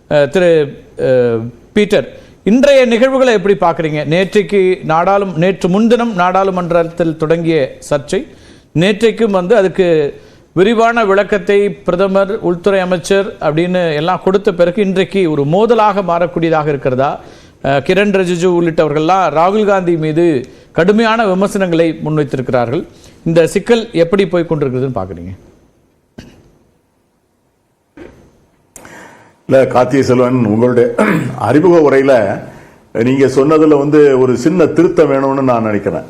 திரு Peter, இன்றைய நிகழ்வுகளை எப்படி பார்க்குறீங்க? நேற்று முன்தினம் நாடாளுமன்றத்தில் தொடங்கிய சர்ச்சை நேற்றைக்கும் அதுக்கு விரிவான விளக்கத்தை பிரதமர், உள்துறை அமைச்சர் அப்படின்னு எல்லாம் கொடுத்த பிறகு இன்றைக்கு ஒரு மோதலாக மாறக்கூடியதாக இருக்கிறதா? கிரண் ரிஜிஜு உள்ளிட்டவர்கள்லாம் ராகுல் காந்தி மீது கடுமையான விமர்சனங்களை முன்வைத்திருக்கிறார்கள். இந்த சிக்கல் எப்படி போய் கொண்டிருக்கிறதுன்னு பார்க்குறீங்க? இல்லை, கார்த்திகை செல்வன், உங்களுடைய அறிமுக உரையில நீங்க சொன்னதுல ஒரு சின்ன திருத்தம் வேணும்னு நான் நினைக்கிறேன்.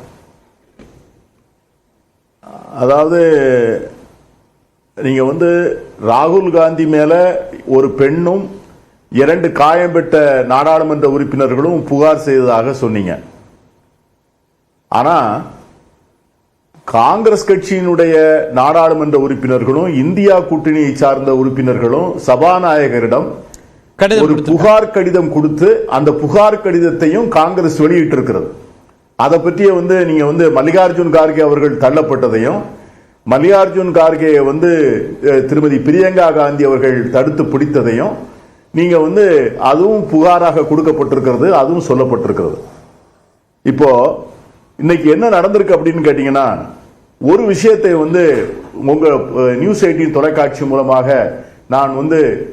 அதாவது நீங்க ராகுல் காந்தி மேல ஒரு பெண்ணும் 2 காயம் பெற்ற நாடாளுமன்ற உறுப்பினர்களும் புகார் செய்ததாக சொன்னீங்க. ஆனா காங்கிரஸ் கட்சியினுடைய நாடாளுமன்ற உறுப்பினர்களும் இந்தியா கூட்டணியை சார்ந்த உறுப்பினர்களும் சபாநாயகரிடம் ஒரு புகார் கடிதம் கொடுத்து அந்த புகார் கடிதத்தையும் காங்கிரஸ் வெளியிட்டிருக்கிறது. அதை பற்றிய நீங்க மல்லிகார்ஜுன் கார்கே அவர்கள் தள்ளப்பட்டதையும், மல்லிகார்ஜுன் கார்கே திருமதி பிரியங்கா காந்தி அவர்கள் தடுத்து பிடித்ததையும் நீங்க அதுவும் புகாராக கொடுக்கப்பட்டிருக்கிறது, அதுவும் சொல்லப்பட்டிருக்கிறது. இப்போ இன்னைக்கு என்ன நடந்திருக்கு அப்படின்னு கேட்டீங்கன்னா, ஒரு விஷயத்தை உங்க நியூஸ் 18 தொலைக்காட்சி மூலமாக நான்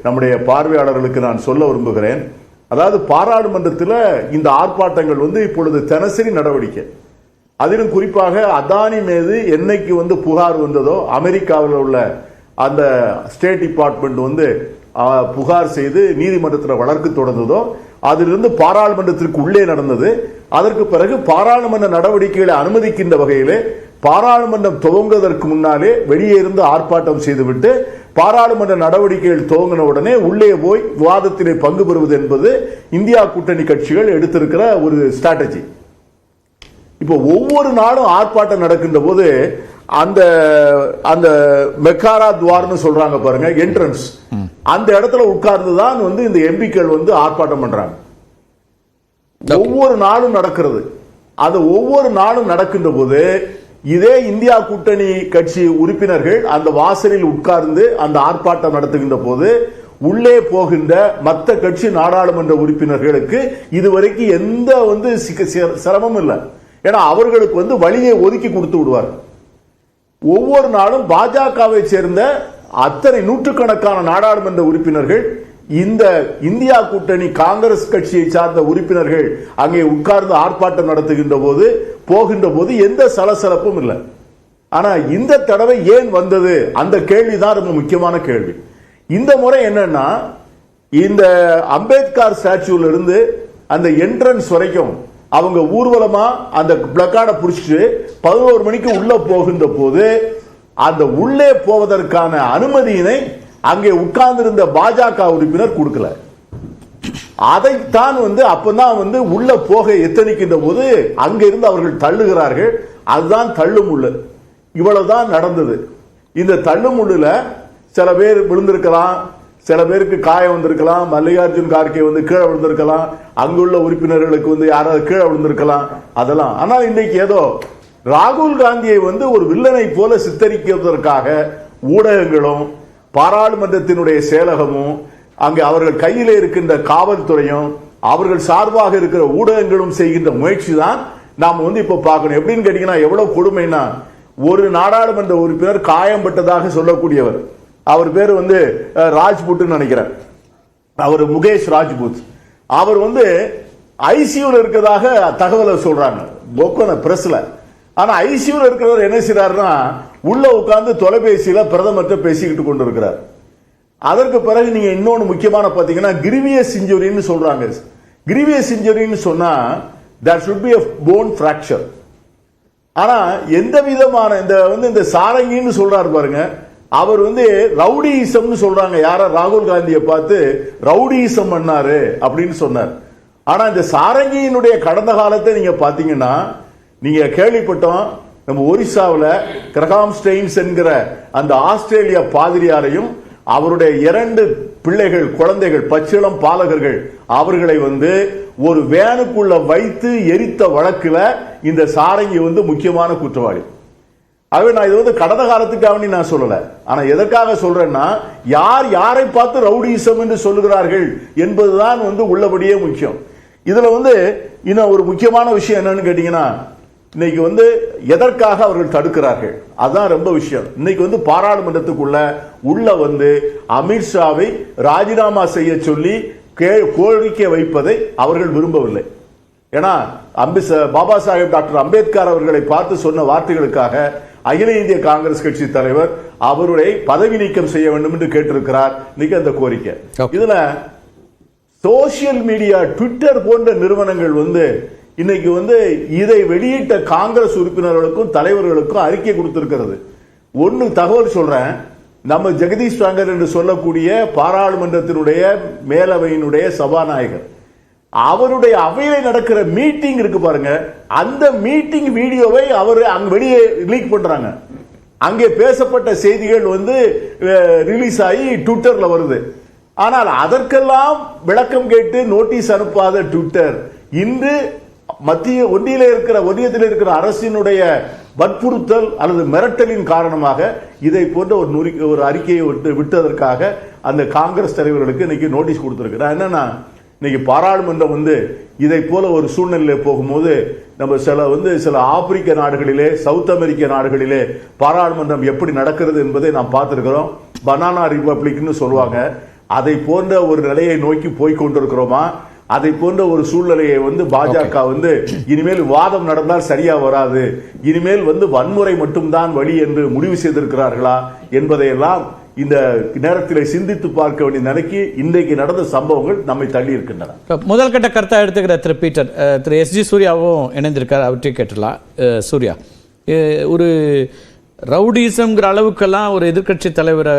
நம்முடைய பார்வையாளர்களுக்கு நான் சொல்ல விரும்புகிறேன். அதாவது பாராளுமன்றத்தில் இந்த ஆர்ப்பாட்டங்கள் இப்பொழுது தினசரி நடவடிக்கை. அதிலும் குறிப்பாக அதானி மீது என்னைக்கு புகார் வந்ததோ, அமெரிக்காவில் உள்ள அந்த ஸ்டேட் டிபார்ட்மெண்ட் புகார் செய்து நீதிமன்றத்தில் வழக்கு தொடர்ந்ததோ, அதிலிருந்து பாராளுமன்றத்திற்கு உள்ளே நடந்தது. அதற்கு பிறகு பாராளுமன்ற நடவடிக்கைகளை அனுமதிக்கின்ற வகையிலே பாராளுமன்றம் துவங்குவதற்கு முன்னாலே வெளியே இருந்து ஆர்ப்பாட்டம் செய்துவிட்டு பாராளுமன்ற நடவடிக்கைகள் துவங்கின உடனே உள்ளே போய் விவாதத்திலே பங்கு பெறுவது என்பது இந்தியா கூட்டணி கட்சிகள் எடுத்திருக்கிற ஒரு ஸ்ட்ராட்டஜி. இப்போ ஒவ்வொரு நாளும் ஆர்ப்பாட்டம் நடக்கின்ற போது அந்த அந்த மெக்காரா துவார்னு சொல்றாங்க பாருங்க, என்ட்ரன்ஸ், அந்த இடத்துல உட்கார்ந்துதான் இந்த எம்பிக்கள் ஆர்ப்பாட்டம் பண்றாங்க. ஒவ்வொரு நாளும் நடக்கிறது. அது ஒவ்வொரு நாளும் நடக்கின்ற போது இதே இந்தியா கூட்டணி கட்சி உறுப்பினர்கள் அந்த வாசலில் உட்கார்ந்து அந்த ஆர்ப்பாட்டம் நடத்துகின்ற போது உள்ளே போகின்ற மற்ற கட்சி நாடாளுமன்ற உறுப்பினர்களுக்கு இதுவரைக்கும் எந்த சிரமமும் இல்லை. ஏன்னா அவர்களுக்கு வழியை ஒதுக்கி கொடுத்து விடுவார். ஒவ்வொரு நாளும் பாஜகவை சேர்ந்த அத்தனை நூற்றுக்கணக்கான நாடாளுமன்ற உறுப்பினர்கள், இந்த இந்தியா கூட்டணி காங்கிரஸ் கட்சியை சார்ந்த உறுப்பினர்கள் அங்கே உட்கார்ந்து ஆர்ப்பாட்டம் நடத்துகின்ற போது போகின்ற போது எந்த சலசலப்பும் இல்லை. ஆனா இந்த தடவை ஏன் வந்தது அந்த கேள்விதான் ரொம்ப முக்கியமான கேள்வி. இந்த முறை என்னன்னா, இந்த அம்பேத்கர் ஸ்டாச்சுல இருந்து அந்த என்ட்ரன்ஸ் வரைக்கும் அவங்க ஊர்வலமா அந்த பிளக்கார்டை புடிச்சிட்டு 11 மணிக்கு உள்ள போகின்ற போது அந்த உள்ளே போவதற்கான அனுமதியினை அங்கே உட்கார்ந்திருந்த பாஜக உறுப்பினர் கொடுக்கல. அதைத்தான் அப்பதான் உள்ள போக எத்தனிக்கின்ற போது அங்கிருந்து அவர்கள் தள்ளுகிறார்கள். அதுதான் தள்ளுமுள்ளு. இவ்வளவுதான் நடந்தது. இந்த தள்ளுமுள்ளுல சில பேர் விழுந்திருக்கலாம், சில பேருக்கு காயம் வந்திருக்கலாம், மல்லிகார்ஜுன் கார்கே கீழே விழுந்திருக்கலாம், அங்குள்ள உறுப்பினர்களுக்கு யாராவது கீழே விழுந்திருக்கலாம், அதெல்லாம். ஆனால் இன்னைக்கு ஏதோ ராகுல் காந்தியை ஒரு வில்லனை போல சித்தரிப்பதற்காக ஊடகங்களும் பாராளுமன்றத்தினுடைய செயலகமும் அங்கே அவர்கள் கையிலே இருக்கின்ற காவல்துறையும் அவர்கள் சார்பாக இருக்கிற ஊடகங்களும் செய்கின்ற முயற்சி தான் நாம் இப்ப பார்க்கணும். எப்படின்னு கேட்டீங்கன்னா, எவ்வளவு கொடுமைனா, ஒரு நாடாளுமன்ற உறுப்பினர் காயம்பட்டதாக சொல்லக்கூடியவர், அவர் பேர் ராஜ்புட் நினைக்கிறேன், அவர் முகேஷ் ராஜ்புத், அவர் ஐசியூல இருக்கிறதாக தகவலை சொல்றாங்க பிரஸ்ல. ஆனா ஐசியூல இருக்கிறவர் என்ன செய்யறாருன்னா, உள்ள உட்கார்ந்து தொலைபேசியில பிரதமர்கிட்ட பேசிக்கிட்டு கொண்டு இருக்கிறார். அதற்கு பிறகு நீங்க இன்னொன்னு முக்கியமான பாத்தீங்கன்னா, கிரீவியஸ் இன்ஜுரின்னு சொல்றாங்க. கிரீவியஸ் இன்ஜுரின்னு சொன்னா there should be a bone fracture. ஆனா எந்த விதமான இந்த சாரங்கின்னு சொல்றாரு பாருங்க, அவர் ரவுடிசம்னு சொல்றாங்க. யார ராகுல் காந்தியை பார்த்து ரவுடிசம் பண்ணாரு அப்படின்னு சொன்னார். ஆனா இந்த சாரங்கியினுடைய கடந்த காலத்தை நீங்க பாத்தீங்கன்னா, நீங்க கேள்விப்பட்டோம், நம்ம ஒரிசாவில் கிரகாம் ஸ்டெயின்ஸ் என்கிற அந்த ஆஸ்திரேலியா பாதிரியாரையும் அவருடைய 2 பிள்ளைகள், குழந்தைகள், பச்சிளம் பாலகர்கள், அவர்களை ஒரு வேனுக்குள்ள வைத்து எரித்த வழக்கில் இந்த சாரங்கி முக்கியமான குற்றவாளி. ஆகவே நான் இது கடந்த காலத்துக்காக நான் சொல்லல. ஆனா எதற்காக சொல்றேன்னா, யார் யாரை பார்த்து ரவுடிசம் என்று சொல்லுகிறார்கள் என்பதுதான் உள்ளபடியே முக்கியம். இதுல இன்னும் ஒரு முக்கியமான விஷயம் என்னன்னு கேட்டீங்கன்னா, இன்னைக்கு எதற்காக அவர்கள் தடுக்கிறார்கள், அதுதான் ரொம்ப விஷயம். இன்னைக்கு பாராளுமன்றத்துக்குள்ள அமித்ஷாவை ராஜினாமா செய்ய சொல்லி கோரிக்கை வைப்பதை அவர்கள் விரும்பவில்லை. ஏன்னா பாபா சாஹேப் டாக்டர் அம்பேத்கர் அவர்களை பார்த்து சொன்ன வார்த்தைகளுக்காக அகில இந்திய காங்கிரஸ் கட்சி தலைவர் அவருடைய பதவி நீக்கம் செய்ய வேண்டும் என்று கேட்டிருக்கிறார். இன்னைக்கு அந்த கோரிக்கை. இதுல சோசியல் மீடியா, ட்விட்டர் போன்ற நிறுவனங்கள் இன்னைக்கு இதை வெளியிட்ட காங்கிரஸ் உறுப்பினர்களுக்கும் தலைவர்களுக்கும் அறிக்கை கொடுத்திருக்கிறது. ஒன்னு தகவல் சொல்றேன், நம்ம ஜெகதீஷ் ஷங்கர் என்று சொல்லக்கூடிய பாராளுமன்றத்தினுடைய மேலவையினுடைய சபாநாயகர், அவருடைய அவையில் நடக்கிற மீட்டிங் இருக்கு பாருங்க, அந்த மீட்டிங் வீடியோவை அவர் அங்க வெளியே லீக் பண்றாங்க. அங்கே பேசப்பட்ட செய்திகள் ரிலீஸ் ஆகி ட்விட்டர்ல வருது. ஆனால் அதற்கெல்லாம் விளக்கம் கேட்டு நோட்டீஸ் அனுப்பாத ட்விட்டர் இன்று ஒன்றியத்தில் இருக்கிற அரசினுடைய வற்புறுத்தல் அல்லது மிரட்டலின் காரணமாக இதை போன்ற ஒரு அறிக்கையை விட்டதற்காக அந்த காங்கிரஸ் தலைவர்களுக்கு இன்னைக்கு நோட்டீஸ் கொடுத்திருக்கிறார். என்னன்னா, இன்னைக்கு பாராளுமன்றம் இதை போல ஒரு சூழ்நிலையில போகும்போது நம்ம சில ஆப்பிரிக்க நாடுகளிலே, சவுத் அமெரிக்க நாடுகளிலே பாராளுமன்றம் எப்படி நடக்கிறது என்பதை நாம் பார்த்திருக்கிறோம். பனானா ரிபப்ளிக்னு சொல்லுவாங்க. அதை போன்ற ஒரு நிலையை நோக்கி போய் கொண்டிருக்கிறோமா? அதை போன்ற ஒரு சூழ்நிலையை பாஜக இனிமேல் வாதம் நடந்தால் சரியா வராது, இனிமேல் வன்முறை மட்டும்தான் வழி என்று முடிவு செய்திருக்கிறார்களா என்பதையெல்லாம் இந்த நேரத்தில் சிந்தித்து பார்க்க வேண்டிய நிலைக்கு இன்றைக்கு நடந்த சம்பவங்கள் நம்மை தள்ளி இருக்கின்றன. முதல் கட்ட கருத்தா எடுத்துக்கிற திரு பீட்டர், திரு எஸ்ஜி சூர்யாவும் இணைந்திருக்கார். அவற்றை கேட்டலாம். சூர்யா, ஒரு ரவுடிசம்ங்கிற அளவுக்கெல்லாம் ஒரு எதிர்க்கட்சி தலைவரை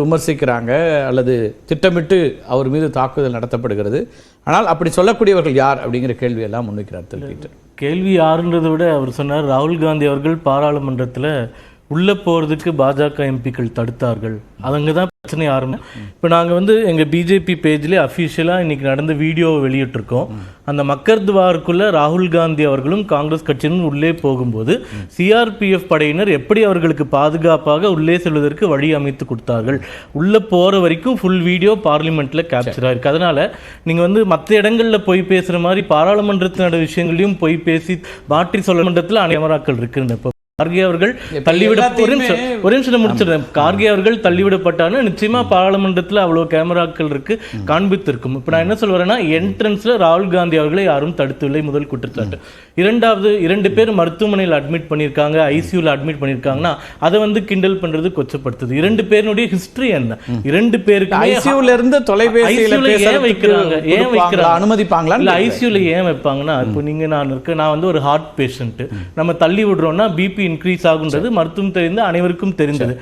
விமர்சிக்கிறாங்க அல்லது திட்டமிட்டு அவர் மீது தாக்குதல் நடத்தப்படுகிறது. ஆனால் அப்படி சொல்லக்கூடியவர்கள் யார் அப்படிங்கிற கேள்வி எல்லாம் முன்வைக்கிறார் திரு பீட்டர். கேள்வி யாருன்றதை விட அவர் சொன்னார், ராகுல் காந்தி அவர்கள் பாராளுமன்றத்தில் உள்ளே போகிறதுக்கு பாஜக எம்பிக்கள் தடுத்தார்கள். அதுங்க தான் பிரச்சனை யாருன்னு. இப்போ நாங்கள் எங்கள் பிஜேபி பேஜ்லேயே அஃபிஷியலாக இன்றைக்கி நடந்த வீடியோவை வெளியிட்டிருக்கோம். அந்த மக்கர்துவாருக்குள்ளே ராகுல் காந்தி அவர்களும் காங்கிரஸ் கட்சியினரும் உள்ளே போகும்போது சிஆர்பிஎஃப் படையினர் எப்படி அவர்களுக்கு பாதுகாப்பாக உள்ளே செல்வதற்கு வழி அமைத்து கொடுத்தார்கள். உள்ளே போகிற வரைக்கும் ஃபுல் வீடியோ பார்லிமெண்ட்டில் கேப்சர் ஆயிருக்கு. அதனால் நீங்கள் மற்ற இடங்களில் போய் பேசுகிற மாதிரி பாராளுமன்றத்தினோட விஷயங்களையும் போய் பேசி மாற்றி சொல்ல மன்றத்தில் கேமராக்கள் இருக்குன்னு. இப்போ கார்கே அவர்கள் ஒரு நிமிஷம் முடிச்சிடுறேன். கார்கே அவர்கள் தள்ளிவிடப்பட்டாலும் நிச்சயமா பாராளுமன்றத்தில் அவ்வளவு கேமராக்கள் இருக்கு, காண்பித்திருக்கும். இப்ப நான் என்ன சொல்றேன்னா, என்ட்ரன்ஸ்ல ராகுல் காந்தி அவர்களை யாரும் தடுத்துவில்லை, முதல் குற்றச்சாட்டு. இரண்டாவது, 2 பேர் மருத்துவமனையில் அட்மிட் பண்ணியிருக்காங்க, ஐசியூல அட்மிட் பண்ணியிருக்காங்கன்னா அதை கிண்டல் பண்றது, கொச்சப்படுத்துது. 2 பேருடைய ஹிஸ்டரி என்ன? 2 பேருக்கு ஐசியூல இருந்து தொலைபேசியில ஏன் வைக்கிறாங்க? ஏன் வைக்கிறாங்க? அனுமதிப்பாங்களா? இல்ல, ஐசியூல ஏன் வைப்பாங்கன்னா, இப்போ நீங்க நான் ஒரு ஹார்ட் பேஷண்ட், நம்ம தள்ளி விடுறோம்னா பிபி இன்க்ரீஸ் ஆகுன்றது மருத்துவம் தெரிந்து அனைவருக்கும் தெரிந்தது.